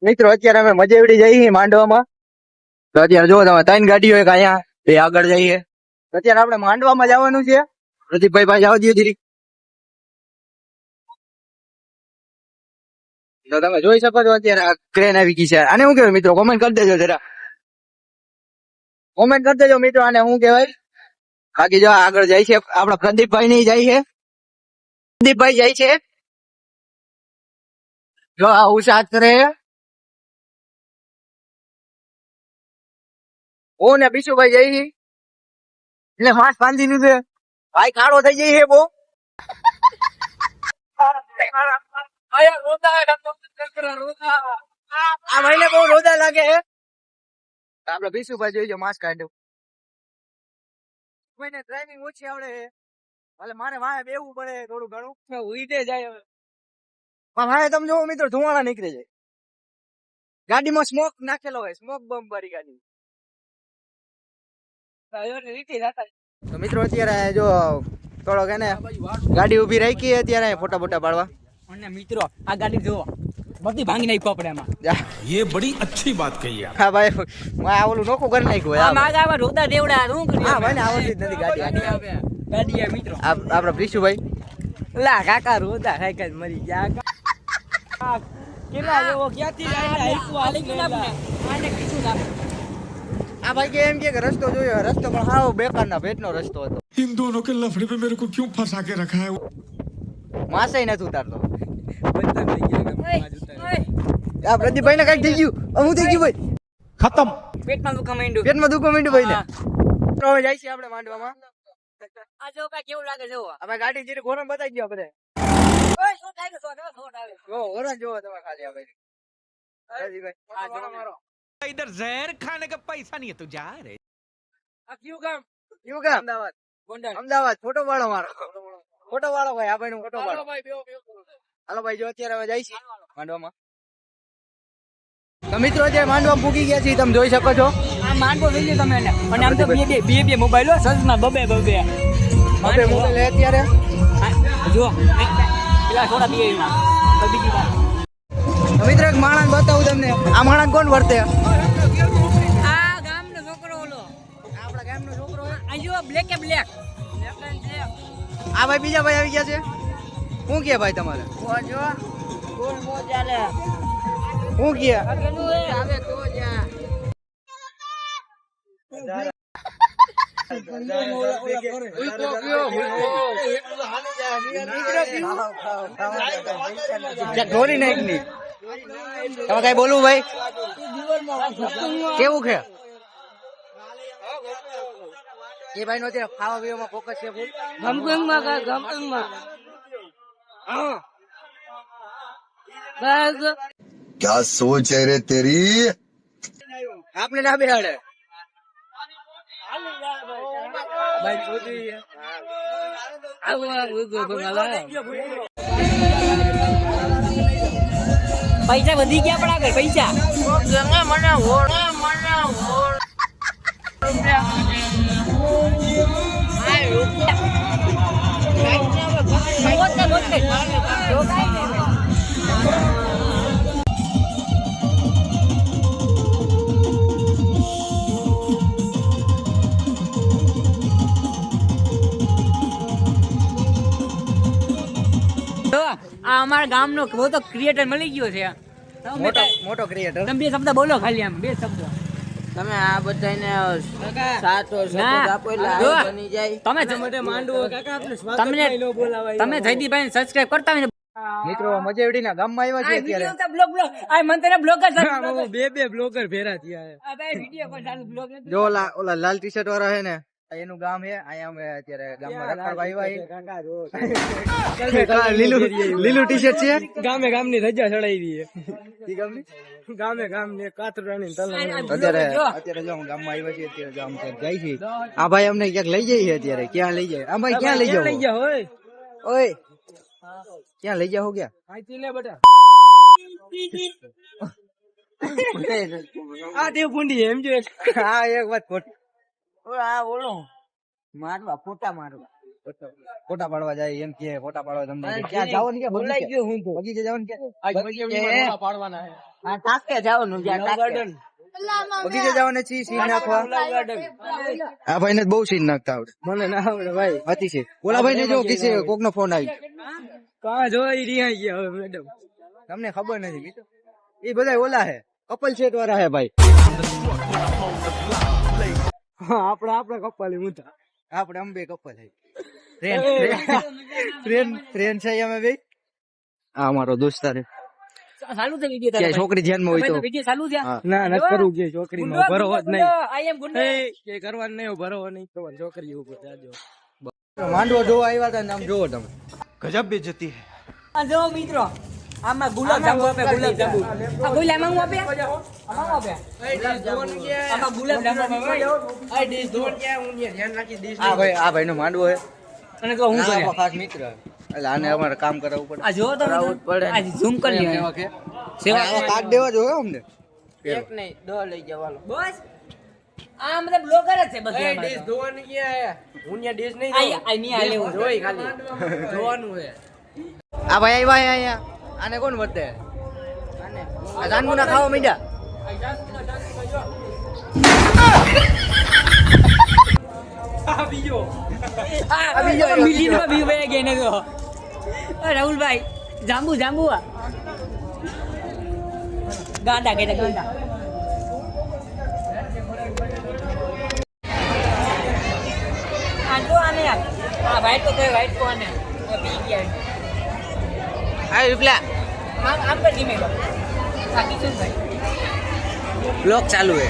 મિત્રો અત્યારે અમે મજેવડી જઈએ માંડવામાં. તો અત્યારે જો તમે 3 ગાડીઓ એક અહીંયા બે આગળ જઈએ. અત્યારે આપણે માંડવામાં જવાનું છે. પ્રદીપભાઈ પાસે આવો દો ધીરી. તો તમે જોઈ શકો છો અત્યારે આ ક્રેન આવી ગઈ છે. આને શું કહેવાય મિત્રો? કોમેન્ટ કરી દેજો જરા. કોમેન્ટ કરી દેજો મિત્રો આને શું કહેવાય. બાકી જો આગળ જાય છે આપણા પ્રદીપભાઈ ની જાય છે. પ્રદીપભાઈ જાય છે. જો આ ઉસાદ કરે. હું ને બીશુભાઈ જઈ છે. એટલે માસ્ક બાંધી લીધું. ભાઈ કાળો થઈ જાય છે બહુ. આ ભાઈને બહુ રોદા લાગે છે. આપડે બીશુભાઈ જોઈજો માસ્ક કાઢ્યું. કોઈને ડ્રાઇવિંગ ઓછી આવડે છે. એટલે મારે વાહે બેવું પડે થોડું ઘણું. ઉઈટે જાય હવે. પણ વાહે તમે જોવો મિત્રો ધુવાણા નીકળે છે. ગાડીમાં સ્મોક નાખેલો હોય. સ્મોક બોમ્બ વાળી ગાડી. તો મિત્રો અત્યારે જો થોડોક એને ગાડી ઉભી રાખી અત્યારે ફોટા બોટા પાડવા. અને મિત્રો આ ગાડી જો બધી ભાંગી નાખી આપણે એમાં. ये बड़ी अच्छी बात कही आप. હા ભાઈ આ ઓલું નોખું કરી નાખ્યું. આ માગા રોદા દેવડા શું કર્યું? હા ભાઈ ને આવડતી જ નથી ગાડી. ગાડી આ મિત્રો આપડા પ્રીશુભાઈ લા કાકા રોદા ખાઈ મરી ગયા. કેલા જેવો ક્યાંથી આઈને આઈકુ આલી ગયો આપણે. આને કીધું ના. આ ભાઈ કે એમ કે રસ્તો જોયો. રસ્તો પણ હાવ બેકારના ભેટનો રસ્તો હતો. इन दोनों के लफड़े पे मेरे को क्यों फंसा के रखा है. માસે નથી ઉતારતો. બંધન થઈ ગયા. આ પ્રદીપભાઈ ને કઈ થઈ ગયું. હું થઈ ગયું ભાઈ. खत्म. પેટમાં દુખા માંડ્યું. પેટમાં દુખો મીંડું ભાઈ ને. હવે જાય છે આપણે માંડવામાં. આ જો કા કેવું લાગે જો. આપણે ગાડી જીરે ઘોરણ બતાવી ગયો બધે. ઓય શું થાય કે શોટ આવે. જો ઘોરણ જોવો તમે ખાલી આ ભાઈ. પ્રદીપભાઈ આ જો મારો. इधर जहर खाने का पैसा नहीं है तू जा रे. આ કયું ગામ? કયું ગામ? અમદાવાદ. ગોંડલ. અમદાવાદ. ફોટો વાળો મારો. ફોટો વાળો ભાઈ. આ ભાઈ નો ફોટો હાલો વાળો. ભાઈ બેહો બેહો. હાલો ભાઈ જો અત્યારે હવે જાય છે માંડવામાં. તો મિત્રો અત્યારે માંડવામાં પૂકી ગયા છીએ તમે જોઈ શકો છો. આ માંડવો લઈ લે તમે એને. અને આમ તો બે મોબાઈલો સજના બબે બબે. હવે મોબાઈલ હે અત્યારે. જો પેલા થોડા બીએમાં તો બીજી વાત. તો મિત્રો એક માણસ બતાવું તમને. આ માણસ કોણ વર્તે? આ ગામનો છોકરો ઓલો આપણા ગામનો છોકરો હે. આ જો બ્લેક એ બ્લેક. આ ભાઈ બીજા ભાઈ આવી ગયા છે. શું કે ભાઈ તમારે? જો કોણ મો ચાલે શું કે? આગેનું એ આવે તો જા. ઢોરી નાખ ની. તમે કઈ બોલવું ભાઈ? કેવું છે? એ ભાઈ નો અત્યારે ખાવા પીવામાં ફોકસ છે ફૂલ. ગમગંગમાં ગમગંગમાં હા બસ. क्या सोच है रे तेरी. આપને ના બેહાડે. ભાઈ છોડી પૈસા વધી ગયા પણ આગળ પૈસા આ અમારા ગામનો બહુ તો ક્રિએટર મળી ગયો છે. મોટો ક્રિએટર. તમે બે શબ્દ બોલો ખાલી આમ બે શબ્દ. તમે આ બધાને સાચો આપો એટલે જો, બની જાય. તમે તમે જયદીપભાઈ સબસ્ક્રાઇબ કરતા હોય ને. મિત્રો મજેવડી ના ગામમાં આવ્યા છે અત્યારે. બે બ્લોગર ભેરા થયા. જો ઓલા લાલ ટી શર્ટ વાળા છે ને એનું ગામ છે. અહીંયા અમે અત્યારે ગામમાં રખડવા આવ્યા છે. લીલું ટી શર્ટ છે. ગામે ગામની રજા ચડાવી ઈ ગામની? ગામે કાતરાની અત્યારે જો હું ગામમાં આવ્યા છે અત્યારે ગામ જાય છે. આ ભાઈ અમને ક્યાંક લઈ જાય છે અત્યારે. ક્યાં લઈ જાય? આ ભાઈ ક્યાં લઈ જાવ? હોય ઓય ક્યાં લઈ જાવ? ક્યાં? આ તે પૂંડી એમ જો હા એક વાત ખોટી. આ બોલો મારવા ફોટા મારવા ફોટા પાડવા જાય એમ કે ફોટા પાડવા તમને ક્યાં જવાનું? ક્યાં બગીચે જવાનું? ક્યાં પાડવાના આ ટાકે જવાનું જ્યાં ટાકે. બગીચે જવાના છીએ સીન નાખવા. આ ભાઈને બહુ સીન નાખતા આવડે. મને ના આવડે ભાઈ. અતિશય. ઓલા ભાઈને જો કિસે કોકનો ફોન આવી. કાં જોઈ રહ્યા ગયા હવે મેડમ. તમને ખબર નથી મિત્રો. એ બધા ઓલા હે કપલ સેટ વાળા હે ભાઈ. હા આપણે કપાલી મુતા. આપણે અંબે કપલ હે. ફ્રેન્ડ છે અમે બે. આ અમારો દોસ્તાર હે. ચાલુ છે વિડિયો ક્યાંય છોકરી ધ્યાનમાં હોય તો વિડિયો ચાલુ છે. હા. ના ન કરવું કે છોકરીનો ભરોવો જ નહીં. આઈ એમ ગુડ કે કરવાનું નહીં ભરોવો નહીં કરવાનું છોકરી ઉપર જાજો. માંડવો જોવા આવ્યા હતા ને આમ જોવો તમે. गजब बेइज्जती है. આ જો મિત્રો આમાં ગુલાબ જાંબુ આપે ગુલાબ જાંબુ. આ ગુલાબ જાંબુ આપે આમાં આપે. આમાં ગુલાબ જાંબુ આપે. આ ડીશ ધોન કે હું ધ્યાન રાખી ડીશ. આ ભાઈ નો માંડવો હે. અને તો હું આ કરે આપણો ખાસ મિત્ર હે. એટલે આને અમારે કામ કરાવવું પડે. આ જો તો આ ઝૂમ કરી લે. સેવા આવા કાર્ડ દેવા જોઈએ અમને. એક નહીં 2 લઈ જવાનો. બસ આ મતલબ બ્લોગર જ છે બધે. એ ડીશ ધોવાની કે હું ને ડીશ નહીં આ ની આ લેવું જોઈ ખાલી જોવાનું હે. આ ભાઈ આવ્યા અહીંયા. આને કોણ વર્તે? આ જાનમુના ખાવા મીડા. આ બીજો આ બીજો મિલિયનમાં વ્યૂ વયા ગયા ને તો. રાહુલભાઈ જાંબુ જાંબુ આ ગાંડા કે ગાંડા. આ જો આને યાર આ વાઈટ તો વાઈટ કો આને પી ગયા. આ રિપ્લા આમ પર ધીમે લો. આ કિશનભાઈ બ્લોક ચાલુ હે.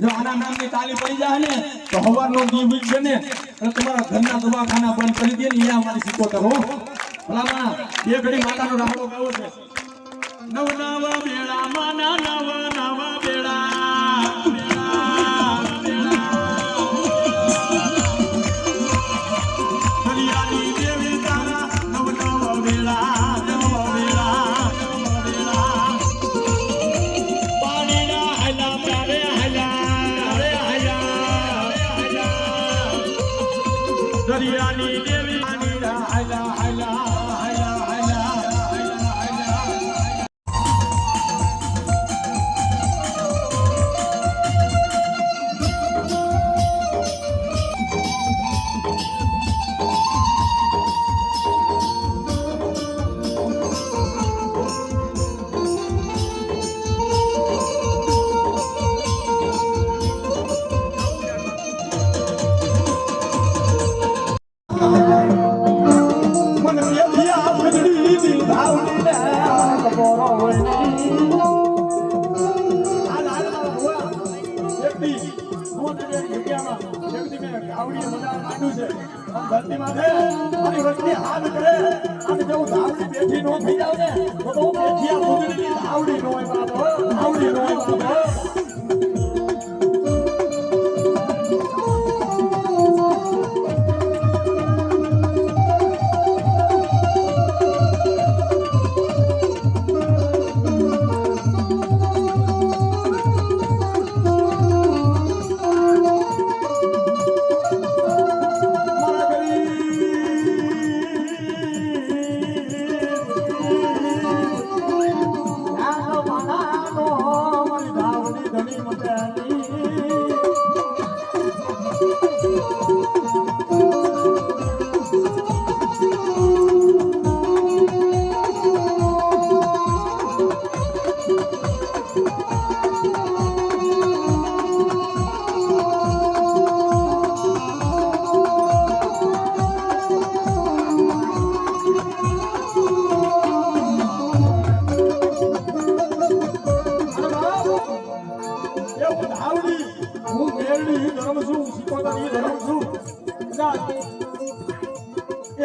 જો આના નામની તાલી પડી જાય ને તો હવારનો દી વીક બને અને તમારા ઘરના દવાખાના બંધ કરી દે ને અહીંયા અમારી સિકોતર હો. ભલામણ બે ઘડી માતાનો રાહડો ગાવો છે. નવ નવ બેડા માના નવ નવ બેડા હરિયાળી દેવી તારા નવ નવ બેડા દરિયાની દેવી હાલા હાલા હાલા હાલા હાલા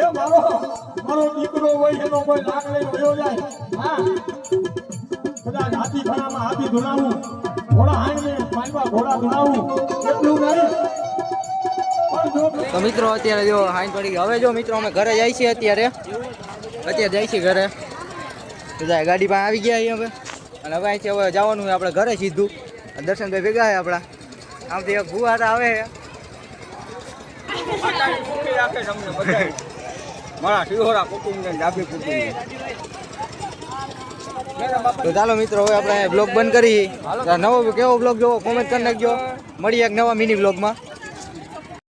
મારો દીકરો હોય એનો કોઈ લાગ લઈને વયો જાય હા કદાચ હાથી ખાનામાં હાથી ધોલાવું ઘોડા હાઈને માનવા ઘોડા ધોલાવું એટલું નહીં તો મિત્રો અત્યારે જો હાઈન પડી ગઈ. હવે જો મિત્રો અમે ઘરે જાય છીએ અત્યારે જાય છીએ ઘરે તો જાય ગાડી પાસે આવી ગયા અહીં હવે અને હવે અહીંથી હવે જવાનું હોય આપણે ઘરે સીધું દર્શનભાઈ ભેગા છે આપણા આમથી એક ભૂવાટા આવે છે મારા શિહોરા કુટુંબ ને ડાબી કુટુંબ તો ચાલો મિત્રો હવે આપણે બ્લોગ બંધ કરી નવો કેવો બ્લોગ જોવો કોમેન્ટ કરી નાખજો મળીએ એક નવા મિની બ્લોગમાં.